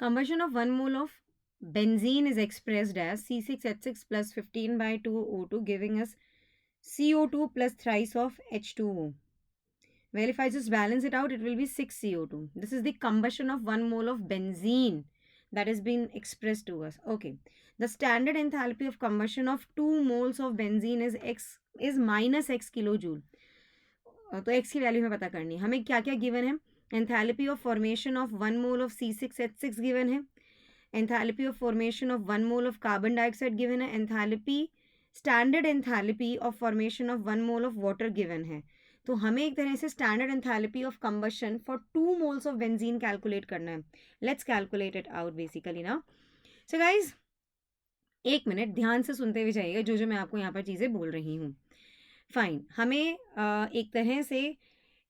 combustion of 1 mole of benzene is expressed as C6H6 plus 15/2O2 giving us CO2 plus thrice of H2O. Well, if I just balance it out, it will be 6 CO2. This is the combustion of 1 mole of benzene that has been expressed to us. Okay. The standard enthalpy of combustion of 2 moles of benzene is minus x kilojoule. तो x की value हमें पता करनी है. हमें क्या क्या given है? Enthalpy of formation of 1 mole of C6H6 given है. Enthalpy of formation of 1 mole of carbon dioxide given है. Enthalpy standard enthalpy of formation of 1 mole of water given है. तो हमें एक तरह से standard enthalpy of combustion for 2 moles of benzene calculate करना है. Let's calculate it out basically ना. सो गाइज, एक मिनट ध्यान से सुनते हुए जाइएगा जो जो मैं आपको यहाँ पर चीज़ें बोल रही हूँ. फाइन. हमें एक तरह से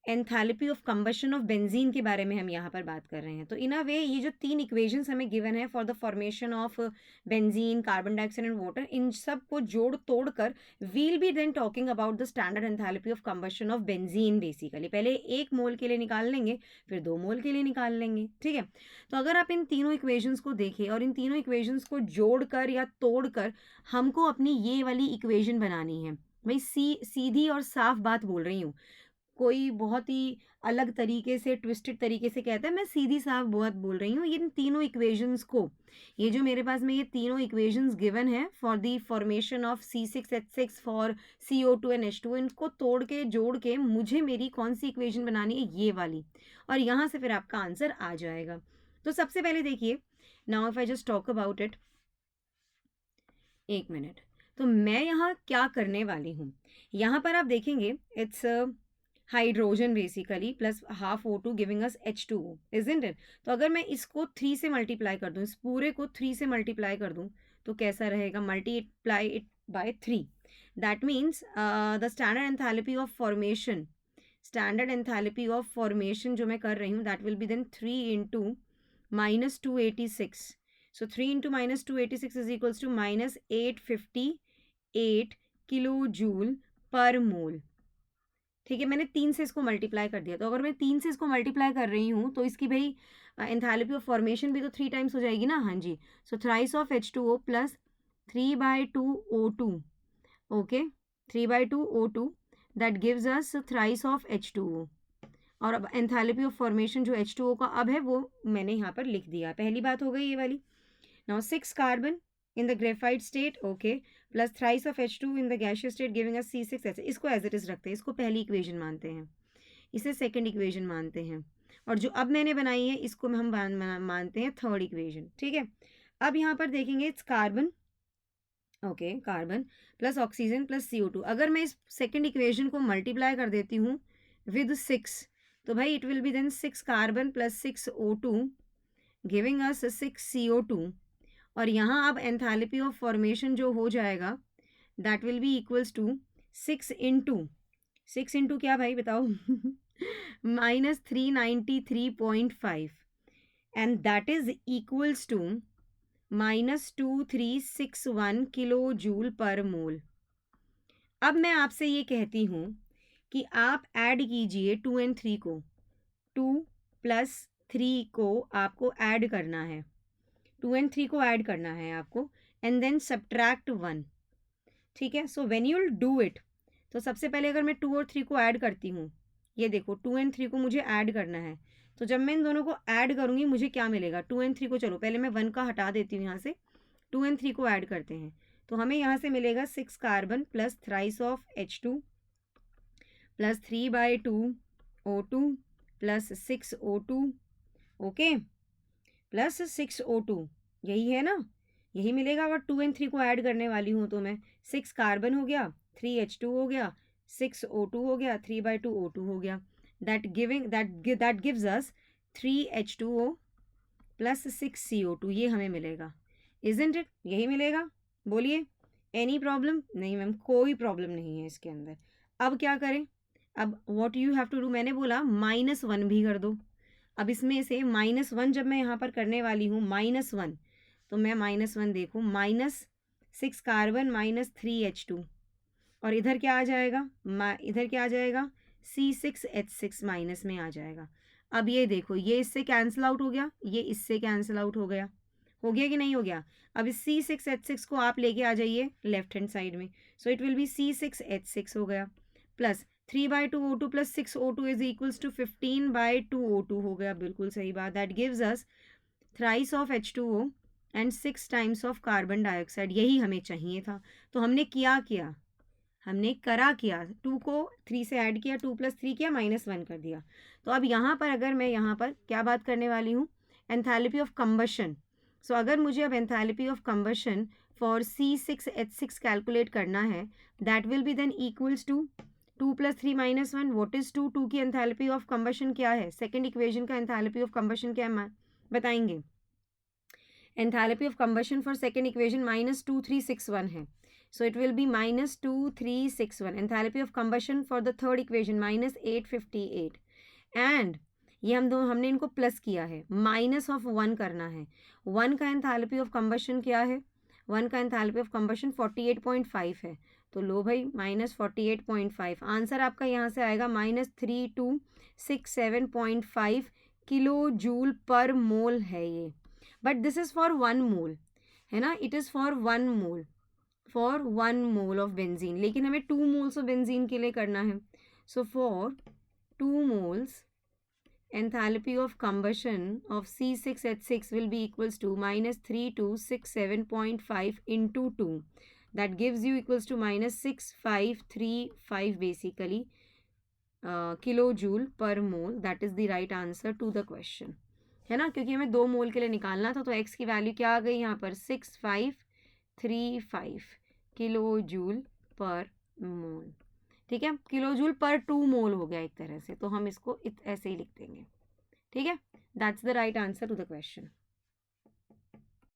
enthalpy of combustion of benzene के बारे में हम यहाँ पर बात कर रहे हैं. तो इन अ वे ये जो 3 इक्वेशंस हमें गिवन है for the formation of benzene, carbon dioxide and water, इन सब को जोड़ तोड़ कर we'll be then talking about the standard enthalpy of combustion of benzene. Basically पहले 1 मोल के लिए निकाल लेंगे, फिर 2 मोल के लिए निकाल लेंगे. ठीक है. तो अगर आप इन तीनों इक्वेशंस को देखें और इन तीनों इक्वेशंस को जोड़कर या तोड़कर हमको अपनी ये वाली इक्वेशन बनानी है. भाई सीधी और साफ बात बोल रही हूँ. कोई बहुत ही अलग तरीके से ट्विस्टेड तरीके से कहता है, मैं सीधी साफ बात बोल रही हूँ. इन तीनों इक्वेशंस को, ये जो मेरे पास में ये तीनों इक्वेशंस गिवन है for the formation of C6H6 for CO2 and H2, इनको तोड़ के जोड़ के मुझे मेरी कौन सी इक्वेशन बनानी है, ये वाली. और यहाँ से फिर आपका आंसर आ जाएगा. तो सबसे पहले देखिए, now if I just talk about it, एक मिनट. तो मैं यहाँ क्या करने वाली हूँ, यहाँ पर आप देखेंगे it's hydrogen basically plus half O2 giving us H2O, isn't it. तो अगर मैं इसको 3 से मल्टीप्लाई कर दूँ, इस पूरे को 3 से मल्टीप्लाई कर दूँ, तो कैसा रहेगा? Multiply it by 3. That means the standard enthalpy of formation, standard enthalpy of formation जो मैं कर रही हूँ, that will be then 3 into minus 286. So 3 into minus 286 is equals to minus 858 kilojoule पर मोल. ठीक है, मैंने 3 से इसको मल्टीप्लाई कर दिया. तो अगर मैं 3 से इसको मल्टीप्लाई कर रही हूँ तो इसकी भाई एंथैल्पी ऑफ फॉर्मेशन भी तो 3 टाइम्स हो जाएगी ना. हाँ जी. So thrice of H2O plus 3/2 O2. Okay, 3/2 O2 that gives us thrice of H2O. और अब एंथैल्पी ऑफ फॉर्मेशन जो H2O का अब है वो मैंने यहाँ पर लिख दिया. पहली बात हो गई ये वाली. Now 6 carbon in the graphite state, okay, plus thrice of H2 in the gaseous state giving us C6H. इसको as it is रखते हैं, इसको पहली इक्वेशन मानते हैं, इसे सेकंड इक्वेशन मानते हैं, और जो अब मैंने बनाई है इसको हम मानते हैं थर्ड इक्वेशन. ठीक है. अब यहाँ पर देखेंगे it's carbon, okay, carbon plus oxygen plus CO2. अगर मैं इस सेकेंड इक्वेशन को मल्टीप्लाई कर देती हूँ विद 6, तो भाई it will be then 6 carbon plus 6 O2 giving us 6 CO2. और यहाँ अब एंथैल्पी ऑफ फॉर्मेशन जो हो जाएगा that will be equals to 6 into क्या भाई बताओ minus 393.5, and that is equals to minus 2361 kilo joule per mole. अब मैं आपसे ये कहती हूँ कि आप ऐड कीजिए 2 and 3 को, 2 + 3 को आपको ऐड करना है, 2 and 3 को ऐड करना है आपको, एंड देन सब्ट्रैक्ट 1. ठीक है. So when you will do it, तो सबसे पहले अगर मैं 2 और 3 को ऐड करती हूँ, ये देखो 2 and 3 को मुझे ऐड करना है, तो जब मैं इन दोनों को ऐड करूँगी मुझे क्या मिलेगा? 2 and 3 को, चलो पहले मैं 1 का हटा देती हूँ यहाँ से, 2 and 3 को ऐड करते हैं, तो हमें यहाँ से मिलेगा 6 carbon plus thrice of H2 plus 3/2 O2 plus 6 O2, okay, plus 6 O2, यही है ना, यही मिलेगा. अगर 2 and 3 को ऐड करने वाली हूँ तो मैं 6 कार्बन हो गया, 3 H2 हो गया, 6 O2 हो गया, 3/2 O2 हो गया, that gives us 3 H2O plus 6 CO2. ये हमें मिलेगा, इजंट इट? यही मिलेगा. बोलिए, एनी प्रॉब्लम? नहीं मैम, कोई प्रॉब्लम नहीं है इसके अंदर. अब क्या करें? अब what you have to do, मैंने बोला -1 भी कर दो. अब इसमें से -1 जब मैं यहाँ पर करने वाली हूँ, -1, तो मैं -1 देखूँ, -6 कार्बन माइनस 3 H2, और इधर क्या आ जाएगा? इधर क्या आ जाएगा? C6H6 माइनस में आ जाएगा. अब ये देखो, ये इससे कैंसिल आउट हो गया, ये इससे कैंसिल आउट हो गया कि नहीं हो गया? अब इस C6H6 को आप लेके आ जाइए लेफ्ट हैंड साइड में, so it will B C6H6 हो गया, plus 3/2O2 plus 6O2 is equals to 15/2O2 हो गया, बिल्कुल सही बात। That gives us thrice of H2O and 6 times of carbon dioxide, यही हमें चाहिए था। तो हमने किया, हमने करा क्या, 2 को 3 से ऐड किया, 2 + 3 किया, -1 कर दिया। तो अब यहाँ पर अगर मैं यहाँ पर क्या बात करने वाली हूँ, एंथैल्पी ऑफ कंबशन। सो अगर मुझे अब enthalpy of combustion for C6H6 calculate करना है, that will be then equals to 2 + 3 - 1, what is 2? 2 की एंथैल्पी ऑफ कंबशन क्या है? सेकंड इक्वेशन का एंथैल्पी ऑफ कंबशन क्या है बताएंगे? Enthalpy of combustion for second equation -2361 है, so it will be -2361. Enthalpy of combustion for the third equation -858, and ये हमने इनको प्लस किया है, -1 करना है। 1 का एंथैल्पी ऑफ कंबशन क्या है? 1 का एंथैल्पी ऑफ कंबशन 48.5 है, तो लो भाई -48.5, आंसर आपका यहाँ से आएगा -3267.5 किलो जूल पर मोल है ये, बट दिस इज़ फॉर 1 मोल, है ना, it is for 1 mole, for 1 mole of benzene, लेकिन हमें 2 मोल्स ऑफ बेंजीन के लिए करना है। So for 2 moles enthalpy of combustion of C6H6 will be equals to -3267.5 into 2, that gives you equals to -6535 basically kilojoule per mole. That is the right answer to the question, है ना, क्योंकि हमें 2 मोल के लिए निकालना था, तो x की वैल्यू क्या आ गई यहाँ पर? 6535 किलो जूल पर मोल, ठीक है, किलो जूल पर 2 मोल हो गया एक तरह से, तो हम इसको ऐसे ही लिख देंगे, ठीक है। That's the right answer to the question.